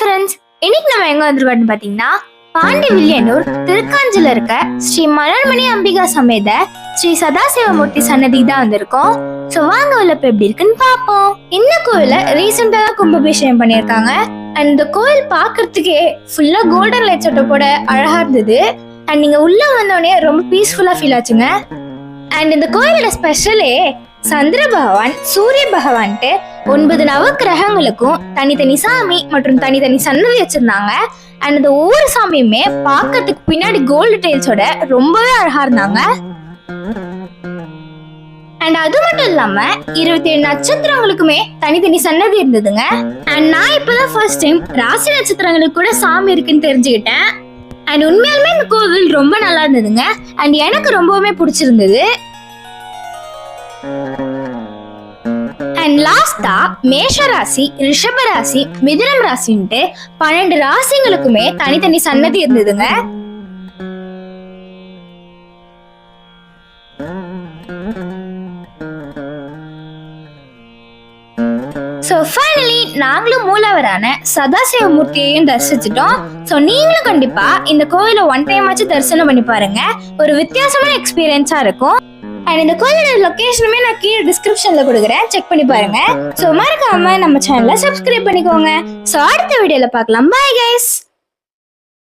Friends, இன்னைக்கு நம்ம எங்க வந்திருக்கோம்னு பாத்தீங்கன்னா பாண்டி வில்லியனூர் திருக்காஞ்சில இருக்க ஸ்ரீ மலர்மணி அம்பிகா சமேத ஸ்ரீ சதாசிவமூர்த்தி சன்னதி தான் வந்திருக்கோம். சோ வாங்க உள்ள போய் எப்படி இருக்குன்னு பாப்போம். இந்த கோயில ரீசெண்டா தான் கும்பாபிஷேகம் பண்ணிருக்காங்க. அண்ட் இந்த கோயில் பாக்குறதுக்கே ஃபுல்லா கோல்டன் லைட் செட்டப்போட அழகா இருந்தது. அண்ட் நீங்க உள்ள வந்தோடனே ரொம்ப பீஸ்ஃபுல்லா ஃபீல் ஆச்சுங்க. அண்ட் இந்த கோயிலோட ஸ்பெஷலே சந்திர பகவான், சூரிய பகவான்ட்டு 9 நவக்கிரகங்களுக்கும் தனித்தனி சாமி மற்றும் தனித்தனி சன்னதி வச்சிருந்தாங்க. அண்ட் இந்த ஒவ்வொரு சாமியுமே பார்க்கறதுக்கு பின்னாடி கோல்டு டைல்ஸோட ரொம்பவே அழகா இருந்தாங்க. அண்ட் அது மட்டும் இல்லாம 27 நட்சத்திரங்களுக்குமே தனித்தனி சன்னதி இருந்ததுங்க. அண்ட் நான் இப்பதான் ஃபர்ஸ்ட் டைம் ராசி நட்சத்திரங்களுக்கு கூட சாமி இருக்குன்னு தெரிஞ்சுக்கிட்டேன். அண்ட் உண்மையாலுமே இந்த கோவில் ரொம்ப நல்லா இருந்ததுங்க. அண்ட் எனக்கு ரொம்பவுமே பிடிச்சிருந்தது. அண்ட் லாஸ்டா மேஷ ராசி, ரிஷப ராசி, மிதுனம் ராசின்ட்டு 12 ராசிங்களுக்குமே தனித்தனி சன்னதி இருந்ததுங்க. சோ ஃபைனலி நாங்களும் மூலவரான சதாசிவமூர்த்தியையும் தரிசிச்சிட்டோம். சோ நீங்களும் கண்டிப்பா இந்த கோயிலை ஒன் டைம் ஆச்சு தரிசனம் பண்ணி பாருங்க. ஒரு வித்தியாசமான எக்ஸ்பீரியன்ஸா இருக்கும். அண்ட் இந்த கோயிலோட லொகேஷனுமே நான் கீழே டிஸ்கிரிப்ஷன்ல கொடுக்குறேன், செக் பண்ணி பாருங்க. சோ மறக்காம நம்ம சேனலை சப்ஸ்கிரைப் பண்ணிக்கோங்க. சோ அடுத்த வீடியோல பார்க்கலாம். Bye guys.